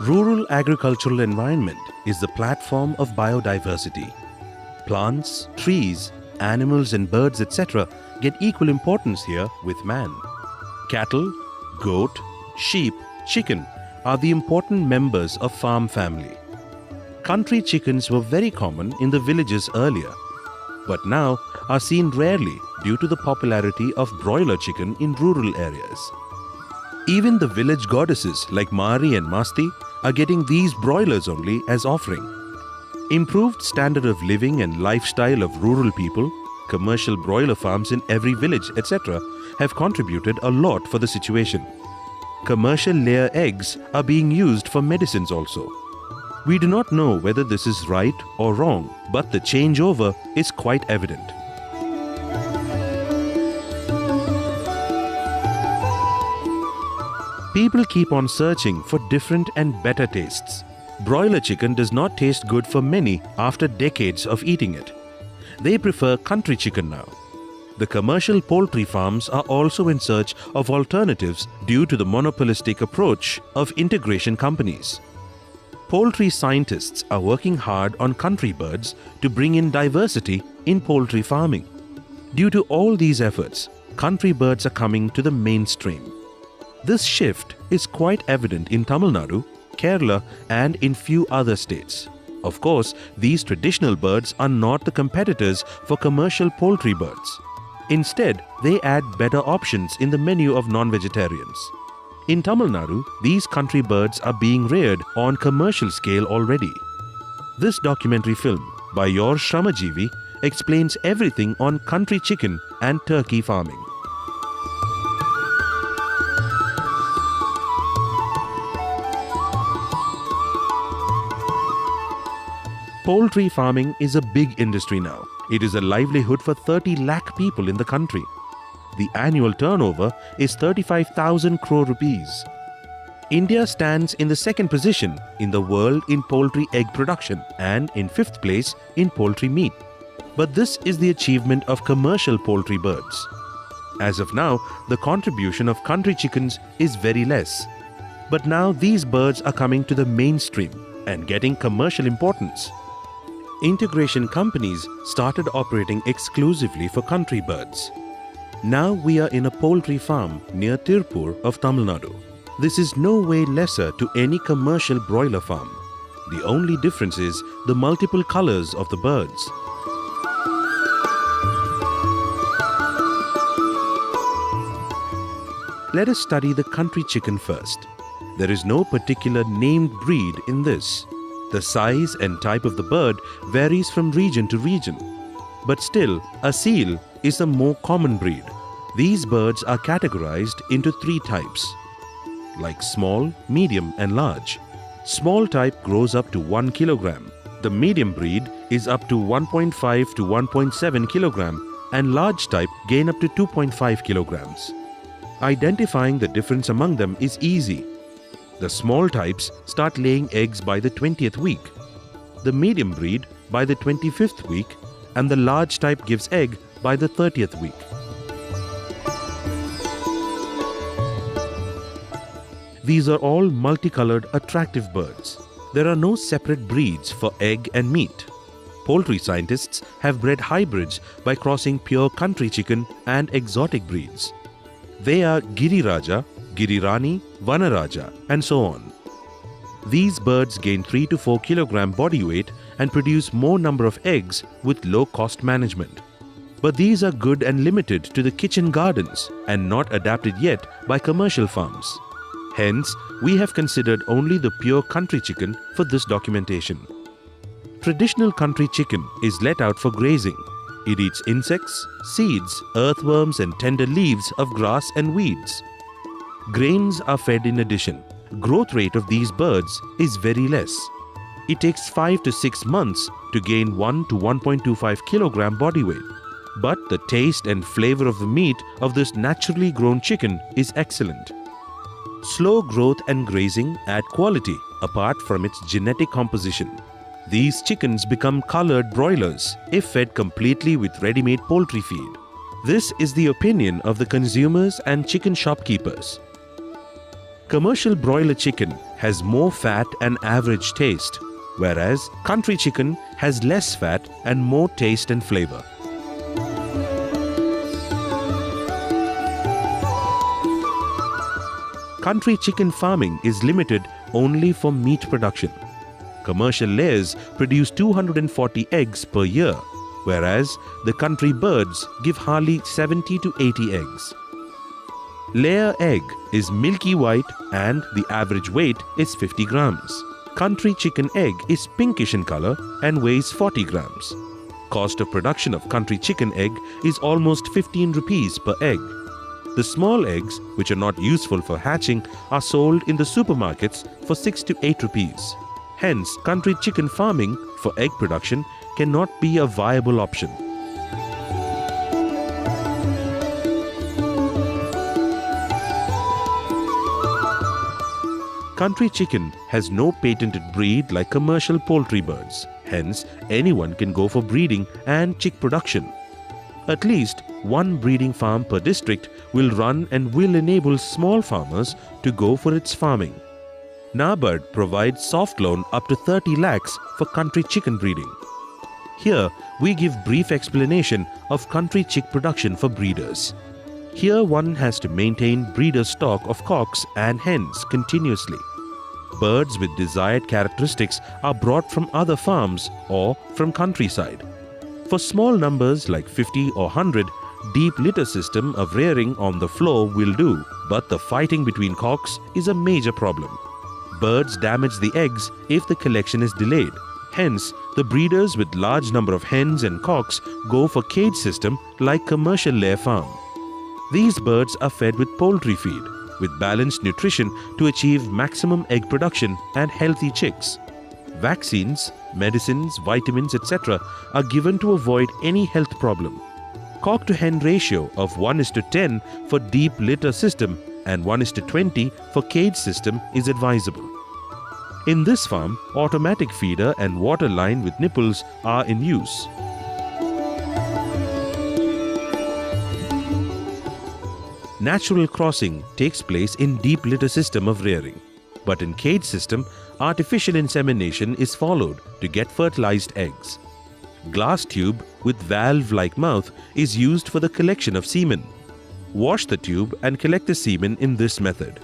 Rural agricultural environment is the platform of biodiversity. Plants, trees, animals and birds, etc. get equal importance here with man. Cattle, goat, sheep, chicken are the important members of farm family. Country chickens were very common in the villages earlier, but now are seen rarely due to the popularity of broiler chicken in rural areas. Even the village goddesses like Mari and Masti are getting these broilers only as offering. Improved standard of living and lifestyle of rural people, commercial broiler farms in every village, etc. have contributed a lot for the situation. Commercial layer eggs are being used for medicines also. We do not know whether this is right or wrong, but the changeover is quite evident. People keep on searching for different and better tastes. Broiler chicken does not taste good for many after decades of eating it. They prefer country chicken now. The commercial poultry farms are also in search of alternatives due to the monopolistic approach of integration companies. Poultry scientists are working hard on country birds to bring in diversity in poultry farming. Due to all these efforts, country birds are coming to the mainstream. This shift is quite evident in Tamil Nadu, Kerala and in few other states. Of course, these traditional birds are not the competitors for commercial poultry birds. Instead, they add better options in the menu of non-vegetarians. In Tamil Nadu, these country birds are being reared on commercial scale already. This documentary film by your Shramajeevi explains everything on country chicken and turkey farming. Poultry farming is a big industry now. It is a livelihood for 30 lakh people in the country. The annual turnover is 35,000 crore rupees. India stands in the second position in the world in poultry egg production and in fifth place in poultry meat. But this is the achievement of commercial poultry birds. As of now, the contribution of country chickens is very less. But now these birds are coming to the mainstream and getting commercial importance. Integration companies started operating exclusively for country birds. Now we are in a poultry farm near Tirupur of Tamil Nadu. This is no way lesser to any commercial broiler farm. The only difference is the multiple colors of the birds. Let us study the country chicken first. There is no particular named breed in this. The size and type of the bird varies from region to region. But still, a seal is a more common breed. These birds are categorized into three types, like small, medium and large. Small type grows up to 1 kilogram. The medium breed is up to 1.5 to 1.7 kilogram and large type gain up to 2.5 kilograms. Identifying the difference among them is easy. The small types start laying eggs by the 20th week, the medium breed by the 25th week, and the large type gives egg by the 30th week. These are all multicolored, attractive birds. There are no separate breeds for egg and meat. Poultry scientists have bred hybrids by crossing pure country chicken and exotic breeds. They are Giriraja, Girirani, Vanaraja, and so on. These birds gain 3 to 4 kilogram body weight and produce more number of eggs with low cost management. But these are good and limited to the kitchen gardens and not adapted yet by commercial farms. Hence, we have considered only the pure country chicken for this documentation. Traditional country chicken is let out for grazing. It eats insects, seeds, earthworms and tender leaves of grass and weeds. Grains are fed in addition. Growth rate of these birds is very less. It takes 5 to 6 months to gain 1 to 1.25 kilogram body weight. But the taste and flavor of the meat of this naturally grown chicken is excellent. Slow growth and grazing add quality apart from its genetic composition. These chickens become colored broilers if fed completely with ready-made poultry feed. This is the opinion of the consumers and chicken shopkeepers. Commercial broiler chicken has more fat and average taste, whereas country chicken has less fat and more taste and flavor. Country chicken farming is limited only for meat production. Commercial layers produce 240 eggs per year, whereas the country birds give hardly 70 to 80 eggs. Layer egg is milky white and the average weight is 50 grams. Country chicken egg is pinkish in color and weighs 40 grams. Cost of production of country chicken egg is almost 15 rupees per egg. The small eggs, which are not useful for hatching, are sold in the supermarkets for 6 to 8 rupees. Hence, country chicken farming for egg production cannot be a viable option. Country chicken has no patented breed like commercial poultry birds. Hence, anyone can go for breeding and chick production. At least one breeding farm per district will run and will enable small farmers to go for its farming. NABARD provides soft loan up to 30 lakhs for country chicken breeding. Here, we give brief explanation of country chick production for breeders. Here one has to maintain breeder stock of cocks and hens continuously. Birds with desired characteristics are brought from other farms or from countryside. For small numbers like 50 or 100, deep litter system of rearing on the floor will do, but the fighting between cocks is a major problem. Birds damage the eggs if the collection is delayed. Hence, the breeders with large number of hens and cocks go for cage system like commercial layer farm. These birds are fed with poultry feed, with balanced nutrition to achieve maximum egg production and healthy chicks. Vaccines, medicines, vitamins, etc. are given to avoid any health problem. Cock to hen ratio of 1:10 for deep litter system and 1:20 for cage system is advisable. In this farm, automatic feeder and water line with nipples are in use. Natural crossing takes place in deep litter system of rearing, but in cage system, artificial insemination is followed to get fertilized eggs. Glass tube with valve-like mouth is used for the collection of semen. Wash the tube and collect the semen in this method.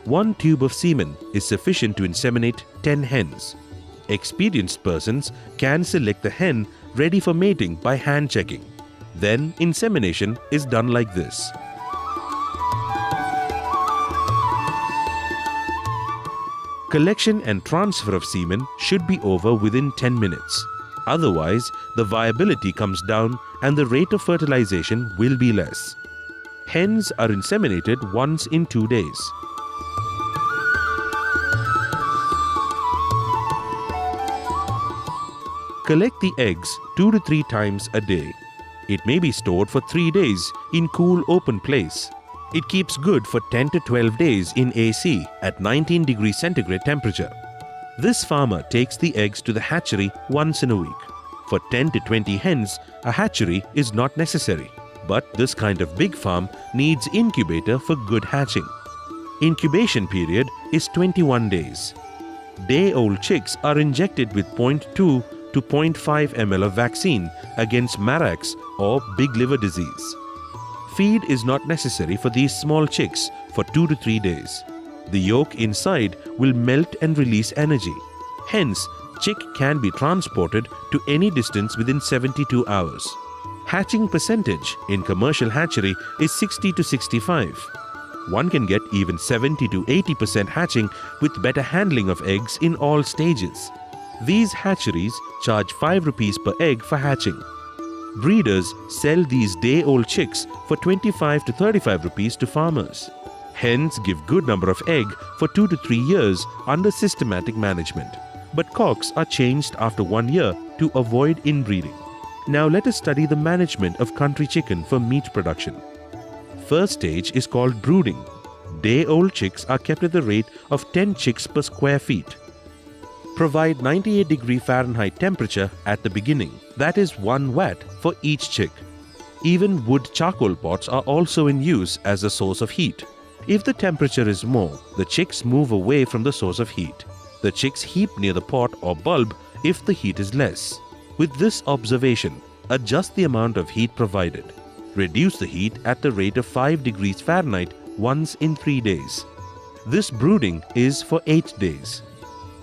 One tube of semen is sufficient to inseminate 10 hens. Experienced persons can select the hen ready for mating by hand checking. Then insemination is done like this. Collection and transfer of semen should be over within 10 minutes. Otherwise, the viability comes down and the rate of fertilization will be less. Hens are inseminated once in 2 days. Collect the eggs 2 to 3 times a day. It may be stored for 3 days in cool open place. It keeps good for 10 to 12 days in AC at 19 degrees centigrade temperature. This farmer takes the eggs to the hatchery once in a week. For 10 to 20 hens, a hatchery is not necessary. But this kind of big farm needs incubator for good hatching. Incubation period is 21 days. Day-old chicks are injected with 0.2 to 0.5 ml of vaccine against Marax or big liver disease. Feed is not necessary for these small chicks for 2 to 3 days. The yolk inside will melt and release energy. Hence, chick can be transported to any distance within 72 hours. Hatching percentage in commercial hatchery is 60 to 65. One can get even 70 to 80% hatching with better handling of eggs in all stages. These hatcheries charge 5 rupees per egg for hatching. Breeders sell these day-old chicks for 25 to 35 rupees to farmers. Hens give good number of egg for 2 to 3 years under systematic management. But cocks are changed after 1 year to avoid inbreeding. Now let us study the management of country chicken for meat production. First stage is called brooding. Day-old chicks are kept at the rate of 10 chicks per square feet. Provide 98 degree Fahrenheit temperature at the beginning, that is 1 watt for each chick. Even wood charcoal pots are also in use as a source of heat. If the temperature is more, the chicks move away from the source of heat. The chicks heap near the pot or bulb if the heat is less. With this observation, adjust the amount of heat provided. Reduce the heat at the rate of 5 degrees Fahrenheit once in 3 days. This brooding is for 8 days.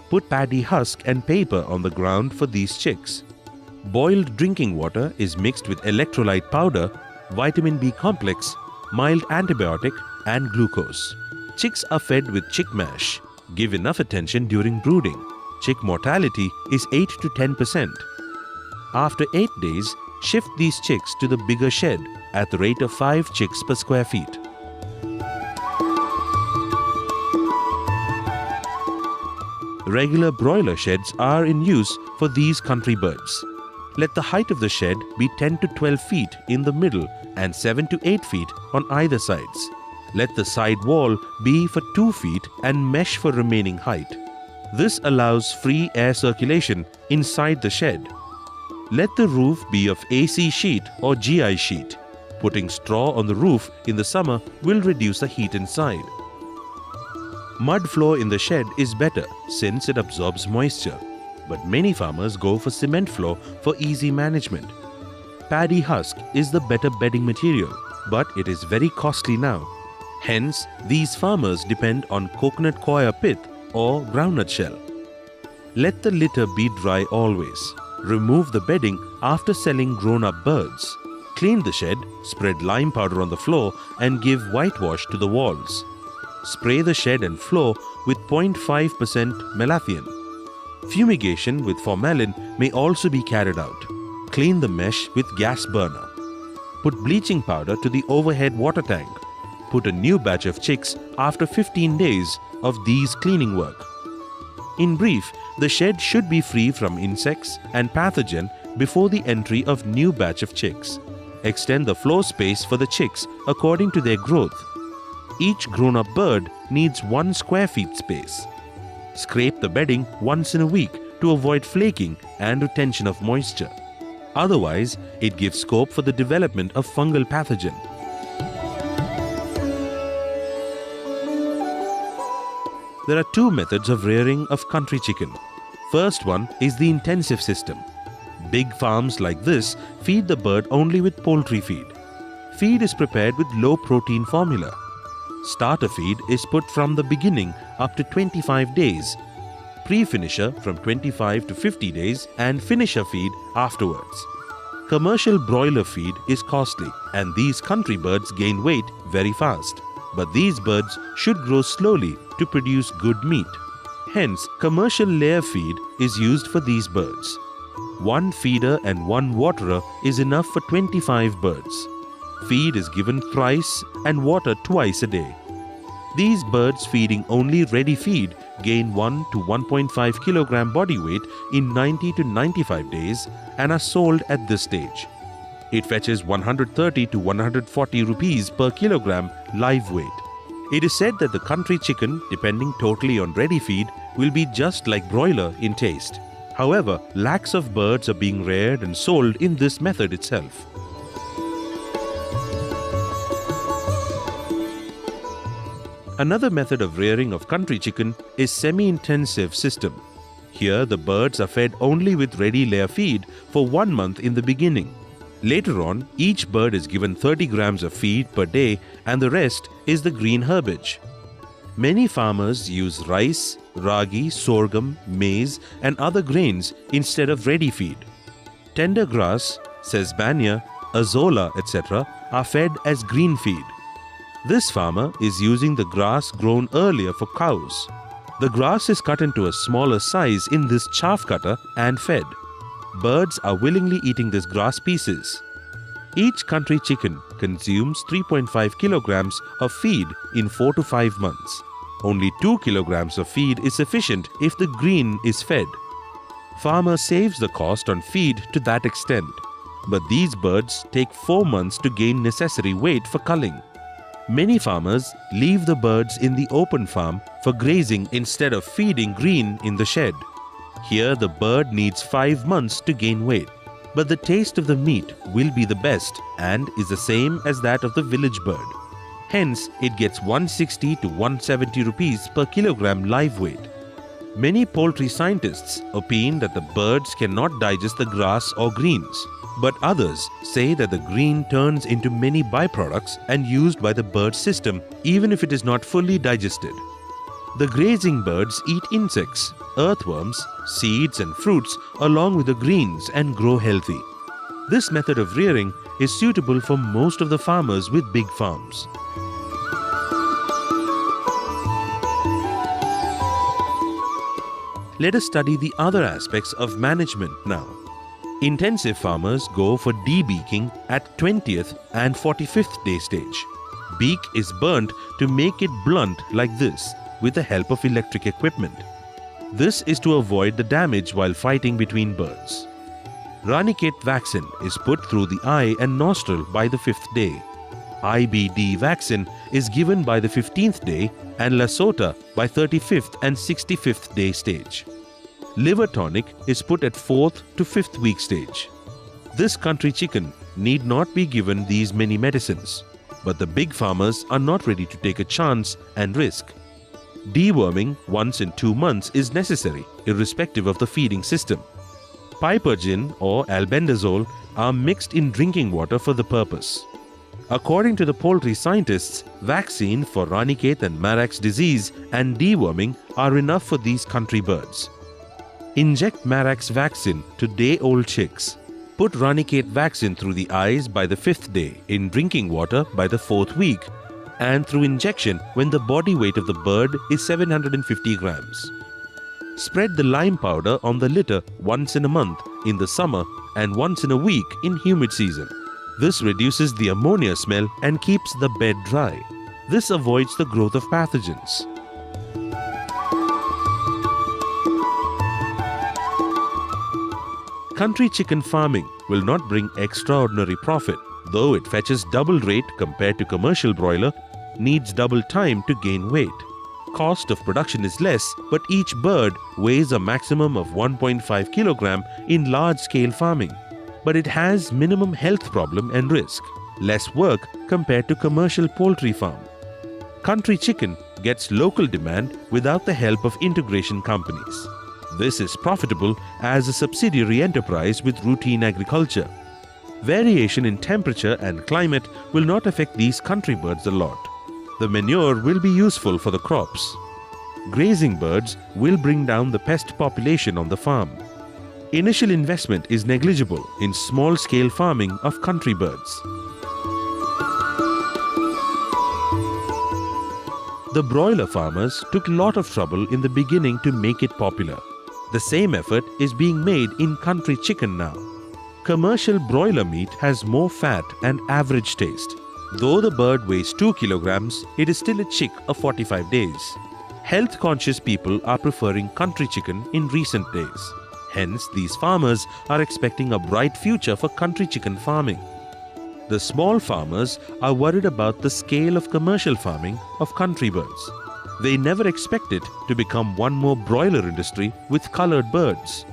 Put paddy husk and paper on the ground for these chicks. Boiled drinking water is mixed with electrolyte powder, vitamin B complex, mild antibiotic and glucose. Chicks are fed with chick mash. Give enough attention during brooding. Chick mortality is 8 to 10%. After 8 days, shift these chicks to the bigger shed at the rate of 5 chicks per square feet. Regular broiler sheds are in use for these country birds. Let the height of the shed be 10 to 12 feet in the middle and 7 to 8 feet on either sides. Let the side wall be for 2 feet and mesh for remaining height. This allows free air circulation inside the shed. Let the roof be of AC sheet or GI sheet. Putting straw on the roof in the summer will reduce the heat inside. Mud floor in the shed is better since it absorbs moisture, but many farmers go for cement floor for easy management. Paddy husk is the better bedding material, but it is very costly now. Hence, these farmers depend on coconut coir pith or groundnut shell. Let the litter be dry always. Remove the bedding after selling grown-up birds. Clean the shed, spread lime powder on the floor and give whitewash to the walls. Spray the shed and floor with 0.5% malathion. Fumigation with formalin may also be carried out. Clean the mesh with gas burner. Put bleaching powder to the overhead water tank. Put a new batch of chicks after 15 days of these cleaning work. In brief, the shed should be free from insects and pathogen before the entry of new batch of chicks. Extend the floor space for the chicks according to their growth. Each grown-up bird needs 1 square feet space. Scrape the bedding once in a week to avoid flaking and retention of moisture. Otherwise, it gives scope for the development of fungal pathogen. There are 2 methods of rearing of country chicken. First one is the intensive system. Big farms like this feed the bird only with poultry feed. Feed is prepared with low protein formula. Starter feed is put from the beginning up to 25 days, pre-finisher from 25 to 50 days and finisher feed afterwards. Commercial broiler feed is costly and these country birds gain weight very fast. But these birds should grow slowly to produce good meat. Hence, commercial layer feed is used for these birds. 1 feeder and 1 waterer is enough for 25 birds. Feed is given thrice and water twice a day. These birds feeding only ready feed gain 1 to 1.5 kilogram body weight in 90 to 95 days and are sold at this stage. It fetches 130 to 140 rupees per kilogram live weight. It is said that the country chicken, depending totally on ready feed, will be just like broiler in taste. However, lakhs of birds are being reared and sold in this method itself. Another method of rearing of country chicken is semi-intensive system. Here, the birds are fed only with ready layer feed for 1 month in the beginning. Later on, each bird is given 30 grams of feed per day and the rest is the green herbage. Many farmers use rice, ragi, sorghum, maize and other grains instead of ready feed. Tender grass, sesbania, azolla, etc. are fed as green feed. This farmer is using the grass grown earlier for cows. The grass is cut into a smaller size in this chaff cutter and fed. Birds are willingly eating this grass pieces. Each country chicken consumes 3.5 kilograms of feed in 4 to 5 months. Only 2 kilograms of feed is sufficient if the green is fed. Farmer saves the cost on feed to that extent. But these birds take 4 months to gain necessary weight for culling. Many farmers leave the birds in the open farm for grazing instead of feeding green in the shed. Here the bird needs 5 months to gain weight, but the taste of the meat will be the best and is the same as that of the village bird. Hence, it gets 160 to 170 rupees per kilogram live weight. Many poultry scientists opine that the birds cannot digest the grass or greens, but others say that the green turns into many byproducts and used by the bird system even if it is not fully digested. The grazing birds eat insects, earthworms, seeds and fruits along with the greens and grow healthy. This method of rearing is suitable for most of the farmers with big farms. Let us study the other aspects of management now. Intensive farmers go for debeaking at 20th and 45th day stage. Beak is burnt to make it blunt like this with the help of electric equipment. This is to avoid the damage while fighting between birds. Ranicate vaccine is put through the eye and nostril by the 5th day. IBD vaccine is given by the 15th day and Lasota by 35th and 65th day stage. Liver tonic is put at 4th to 5th week stage. This country chicken need not be given these many medicines, but the big farmers are not ready to take a chance and risk. Deworming once in 2 months is necessary, irrespective of the feeding system. Pipergin or albendazole are mixed in drinking water for the purpose. According to the poultry scientists, vaccine for Ranicate and Marak's disease and deworming are enough for these country birds. Inject Marak's vaccine to day-old chicks. Put Ranicate vaccine through the eyes by the 5th day, in drinking water by the 4th week, and through injection when the body weight of the bird is 750 grams. Spread the lime powder on the litter once in a month in the summer and once in a week in humid season. This reduces the ammonia smell and keeps the bed dry. This avoids the growth of pathogens. Country chicken farming will not bring extraordinary profit, though it fetches double rate compared to commercial broiler, needs double time to gain weight. Cost of production is less, but each bird weighs a maximum of 1.5 kilogram in large-scale farming. But it has minimum health problem and risk, less work compared to commercial poultry farm. Country chicken gets local demand without the help of integration companies. This is profitable as a subsidiary enterprise with routine agriculture. Variation in temperature and climate will not affect these country birds a lot. The manure will be useful for the crops. Grazing birds will bring down the pest population on the farm. Initial investment is negligible in small-scale farming of country birds. The broiler farmers took a lot of trouble in the beginning to make it popular. The same effort is being made in country chicken now. Commercial broiler meat has more fat and average taste. Though the bird weighs 2 kilograms, it is still a chick of 45 days. Health-conscious people are preferring country chicken in recent days. Hence, these farmers are expecting a bright future for country chicken farming. The small farmers are worried about the scale of commercial farming of country birds. They never expect it to become one more broiler industry with colored birds.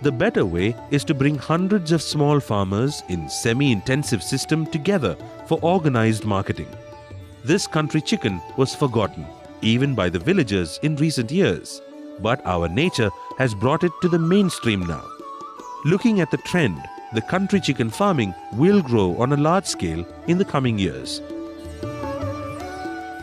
The better way is to bring hundreds of small farmers in semi-intensive system together for organized marketing. This country chicken was forgotten, even by the villagers in recent years, but our nature has brought it to the mainstream now. Looking at the trend, the country chicken farming will grow on a large scale in the coming years.